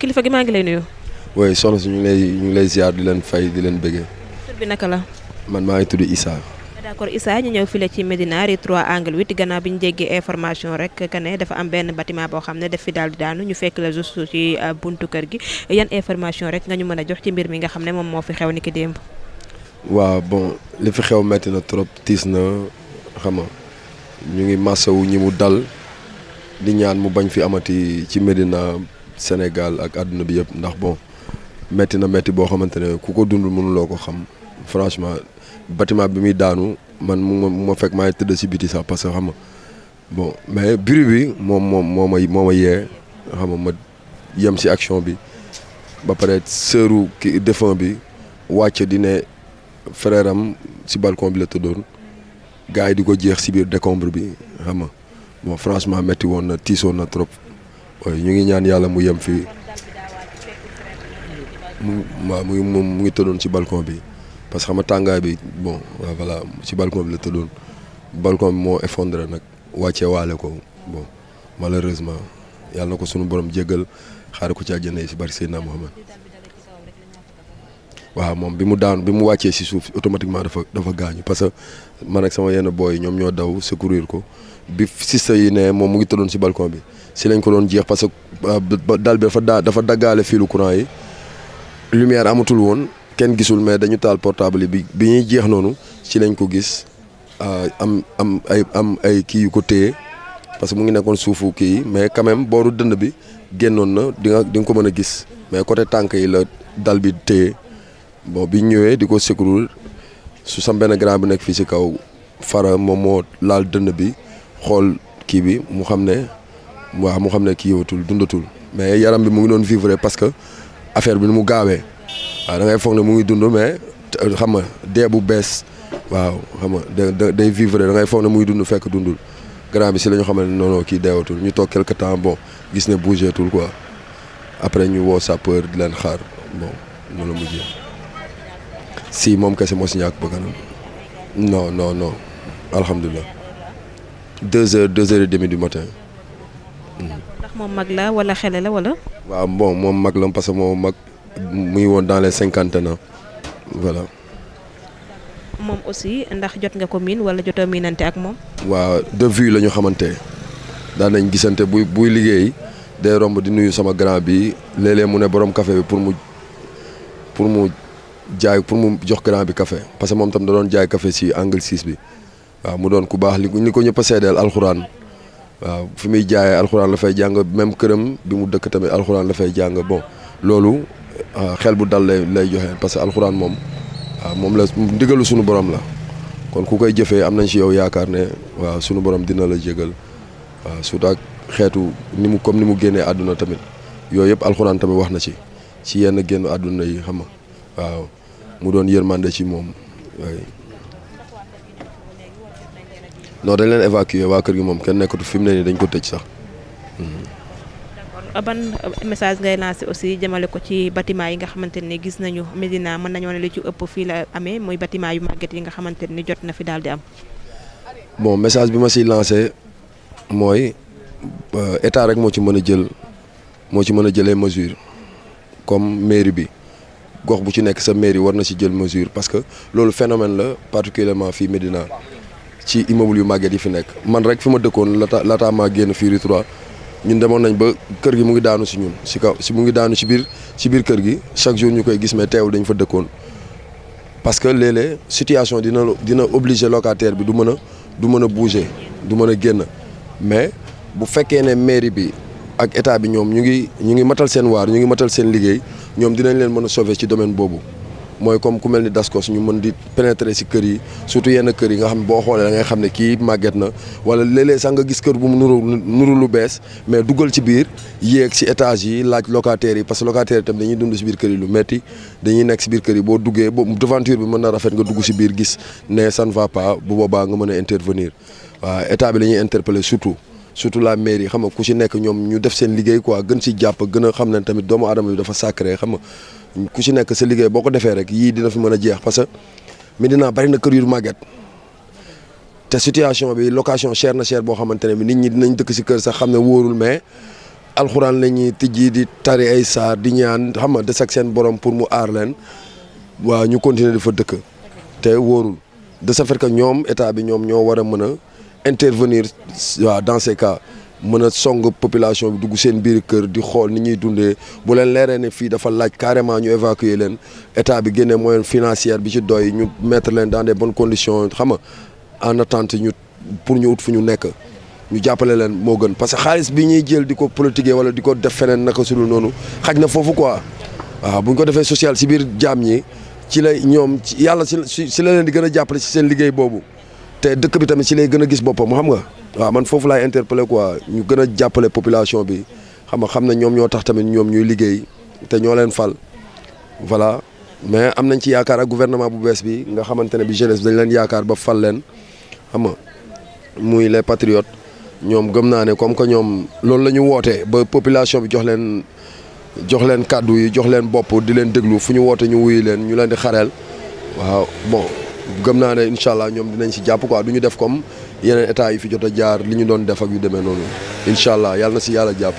kilifa gi maa ngi lay nuyu. oui soxna si ñu ngi lay ziar di leen fay di leen bëggee. tur bi naka la. man maa ngi tudd Issa. d'accord Issa ñu ñëw file ci Médina rue 3 angle 8 gannaaw bi ñu jéggee information rek que ne dafa am benn bâtiment boo xam ne daf fi daal di daanu ñu fekk la juste ci buntu kër gi yan information rek nga ñu mën a jox ci mbir mi nga xam ne moom moo fi xew ni ki démb. waaw bon li fi xew metti na trop tiis na xam nga ñu ngi masawu ñi mu dal di ñaan mu bañ fi amati ci Médina Sénégal ak àdduna bi yëpp ndax bon metti na metti boo xamante ne ku ko dund mënuloo ko xam franchement. bâtiment bi muy daanu man mu ma fekk maa ngi tëdd si biti sax parce que xam nga bon mais bruit bi moo ma yee xam nga ma yem si action bi ba pare sëru ki défunt bi wàcc di ne frère am si balcon bi la tëddoon gars yi di ko jeex si biir décombre bi xam nga bon franchement métti woon na tiisoon na trop ñu ngi ñaan yàlla mu yem fii mu ngi tëddoon si balcon bi. parce que xam nga tàngaay bi bon voilà ci balcon bi la tëddoon balcon bi moo effondré nag wàccee waale ko bon malheureusement yàlla na ko sunu borom jéggal xaare ko ci àjjana yi si bari Seydina Muhammad waaw moom bi mu wàccee si suuf automatiquement dafa gaañu parce que man ak sama yenn booy ñoom ñoo daw secourir ko bi sista yi ne moom mu ngi tëddoon si balcon bi si lañ ko doon jeex parce que dal bi dafa daggaale filu courant yi lumière amatul woon. kenn gisul mais dañu taal portable yi bi ñuy jeex noonu ci lañ ko gis am ay kii yu ko téye parce que mu ngi nekkoon suufu kii mais quand même booru dënd bi génnoon na di nga ko mën a gis mais côté tànk yi la dal bi téye bon bi ñëwee di ko secourir su sam benn grand bi nekk fii ci kaw fara moom moo laal dënd bi xool kii bi mu xam ne kii yowatul dundatul mais yaram bi mu ngi doon vivre parce que affaire bi ni mu gaawee. waaw da ngay foog ne mu ngi dund mais xam nga dee bu bees waaw xam nga day vivre da ngay foog ne mu ngi dund fekk dundul grand bi si la ñu xam ne non kii deewatul ñu toog quelque temps bon gis ne bougeetul quoi après ñu woo sapeur di leen xaar bon noonu la mujjee si moom kese moo si ñàkk bakkanam non alhamdulilah 2 heures et demie du matin. ndax moom mag la wala xele la wala. waaw bon moom mag la parce que moom mag. mu ngi woon dans les 50 ans voilà. moom aussi ndax jot nga ko miin wala jotoo miinante ak moom. waaw de vue la ñu xamante daan nañ gisante buy liggéey day romb di nuyu sama grand bi léeg-léeg mu ne borom café bi pour mu jox grand bi café parce que moom tam da doon jaay café ci angle 6 bi waaw mu doon ku baax li ko ñëpp a seedeel alxuraan waaw fi muy jaayee alxuraan la fay jàng même këram bi mu dëkk tamit alxuraan la fay jàng bon loolu. xel bu dal lay joxe parce que alxuraan moom moom la ndigalu sunu borom la kon ku koy jëfee am nañ ci yow yaakaar ne waaw sunu borom dina la jégal waaw surtout ak xeetu ni mu génnee àdduna tamit yooyu yëpp alxuraan tamit wax na ci yenn génn àdduna yi xam nga waaw mu doon yërmande ci moom waaye non dañ leen évacuer waa kër gi moom kenn nekkatu fi mu ne nii dañ ko tëj sax. ban message ngay lancé aussi jëmale ko ci bâtiment yi nga xamante ne gis nañu Médina mën nañoo ne li ci ëpp fii la amee muy bâtiment yu màgget yi nga xamante ni jot na fi daal di am. bon message bi ma siy lancé mooy état rek moo ci mën a jëlee mesure comme mairie bi gox bu ci nekk sa mairie war na ci jël mesure parce que loolu phénomène la particulièrement fii Médina ci immeuble yu màgget yi fi nekk man rek fi ma dëkkoon laataa maa génn fii rue 3 ñun demoon nañ ba kër gi mu ngi daanu si ñun si kaw si mu ngi daanu ci biir kër gi chaque jour ñu koy gis mais teewul dañ fa dëkkoon parce que léeg-léeg situation dina obliger locataire bi du mën a bouger du mën a génn mais bu fekkee ne mairie bi ak état bi ñoom ñu ngi matal seen waar ñu ngi matal seen liggéey ñoom dinañ leen mën a sauver ci domaine boobu mooy comme ku mel ni Dascos ñu mën di pénétrer si kër yi surtout yenn kër yi nga xam ne boo xoolee da ngay xam ne kii màgget na wala léeg-léeg sax nga gis kër bu mu nuru lu bees mais duggal ci biir yéeg si étage yi laaj locataires yi parce que locataires yi tam dañuy dund si biir kër yi lu metti dañuy nekk si biir kër yi boo duggee devanture bi mën na rafet nga dugg si biir gis ne ça ne va pas bu boobaa nga mën a intervenir waaw état bi la ñuy interpeller surtout la mairie xam nga ku ci nekk ñoom ñu def seen liggéey quoi gën ci jàpp gën a xam ne tamit doomu aadama bi dafa sacré xam nga ku ci nekk sa liggéey boo ko defee rek yii dina fi mën a jeex parce que Médina bari na kër yu màgget te situation bi location cher na cher boo xamante ne bi nit ñi dinañ dëkk si kër sax xam ne wóorul mais alxuraan la ñuy tijji di tari ay saar di ñaan xam nga des ak seen borom pour mu aar leen waaw ñu continuer di fa dëkk te wóorul de ce fait que ñoom état bi ñoom ñoo war a mën a intervenir waaw dans ces cas mën a song population bi dugg seen biir kër di xool ni ñuy dundee bu leen leeree ne fii dafa laaj carrément ñu évacuer leen état bi génnee moyen financière bi ci doy ñu mettre leen dans des bonnes conditions xam nga en attente ñu pour ñu ut fu ñu nekk ñu jàppale leen moo gën parce que xaalis bi ñuy jël di ko politiquer wala di ko def feneen naka sulu noonu xaj na foofu quoi waaw bu ñu ko defee social si biir jaam ñi ci la ñoom yàlla si la leen di gën a jàppale si seen liggéey boobu te dëkk bi tamit si lay gën a gis boppam xam nga waaw man foofu laay interpeller quoi ñu gën a jàppale population bi xam na ñoom ñoo tax tamit ñoom ñuy liggéey te ñoo leen fal voilà mais am nañ ci yaakaar ak gouvernement bu bees bi nga xamante ne bi jeunesse bi dañ leen yaakaar ba fal leen xam nga muy les patriotes ñoom gëm naa ne comme que ñoom loolu la ñu wootee ba population bi jox leen kàddu yi jox leen bopp di leen déglu fu ñu woote ñu wuyu leen ñu leen di xareel waaw bon gëm naa ne incha allah ñoom dinañ si jàpp quoi du ñu def comme yeneen état yi fi jot a jaar li ñu doon def ak yu demee noonu incha allah yàlla na si yàlla jàpp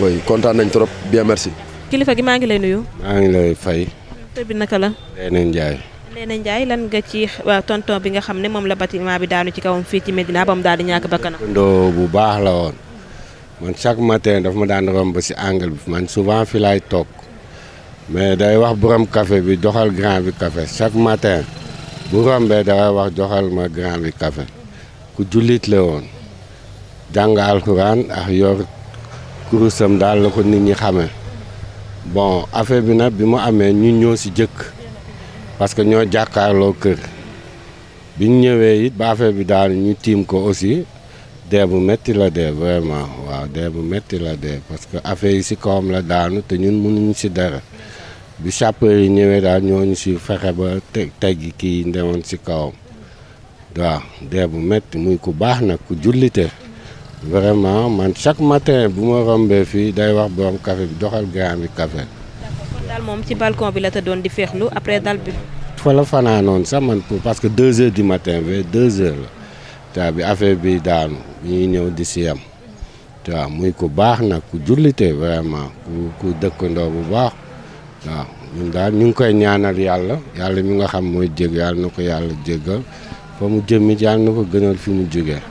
oui kontaan nañ trop bien merci. kilifa gi maa ngi lay nuyu. maa ngi lay fay. tur bi naka la. Léna Ndiaye. Léna Ndiaye lan nga ci tonton bi nga xam ne moom la bâtiment bi daanu ci kawam fii ci Médina ba mu daal di ñàkk bakkanam. dëkkandoo bu baax la woon man chaque matin daf ma daan romb si angle bi man souvent fi laay toog mais day wax borom café bi doxal grand bi café chaque matin bu rombee dangay wax joxal ma grand bi café ku jullit la woon jàng alxuraan ak yor kurusam daal la ko nit ñi xamee bon affaire bi nag bi mu amee ñu ñëw si jëkk parce que ñoo jàkkaarloo kër bi ñu ñëwee it ba affaire bi daal ñu tiim ko aussi dee bu métti la dee vraiment waaw dee bu métti la dee parce que affaire yi si kawam la daanu te ñun mënuñu si dara bi sapeur yi ñëwee daal ñooñu si fexe ba teggi kii ndewoon si kawam waaw dee bu métti muy ku baax nag ku jullite vraiment man chaque matin bu ma rombee fii day wax borom café bi doxal grand bi café. daal moom ci balcon bi la tëddoon di féexlu après dal bi. fa la fanaanoon sax man parce que 2 heures du matin vers 2 heures la te bi affaire bi daanu ñuy ñëw di si yam waaw muy ku baax nag ku jullite vraiment ku dëkkandoo bu baax waaw ñun daal ñu ngi koy ñaanal yàlla mi nga xam mooy jég yàlla na ko yàlla jéggal fa mu jëmit yàlla na ko gënal fi mu jógee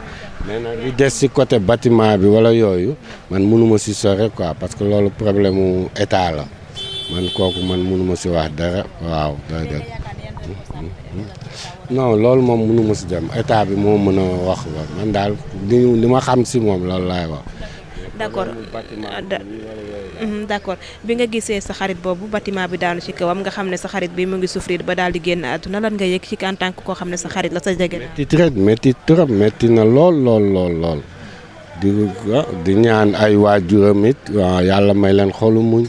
mais nag li des si côté bâtiment bi wala yooyu man mënuma si sore quoi parce que loolu problème mu état la man kooku man mënuma si wax dara waaw déedéet non loolu moom mënuma si dem état bi moo mën a wax man daal li ma xam si moom loolu laay wax. d'accord bi nga gisee sa xarit boobu bâtiment bi daanu ci kawam nga xam ne sa xarit bi mu ngi souffrir ba daal di génn àdduna lan nga yëg ci en tant que koo xam ne sa xarit la sa jege. métti trop métti na lool di ñaan ay waajuram it waaw yàlla may leen xolu muñ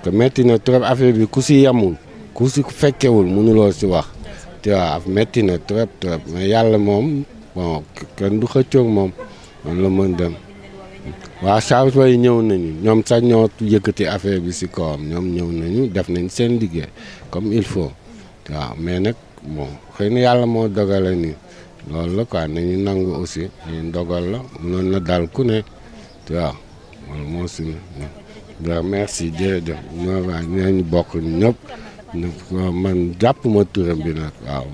te métti na trop affaire bi ku si yemul ku si fekkewul mënuloo si wax te waaw métti na trop mais yàlla moom bon kenn du xëccoog moom man la mën dem. waaw charge yi ñëw nañu ñoom sax ñoo yëkkati affaire bi si kawam ñoom ñëw nañu def nañ seen liggéey comme il faut waaw mais nag bon xëy na yàlla moo dogale ni loolu la quoi nañu nangu aussi ñu dogal la noonu na dal ku ne waaw loolu moo si waaw merci jërëjëf ñoo bokk ñëpp man jàpp ma turam bi nag waaw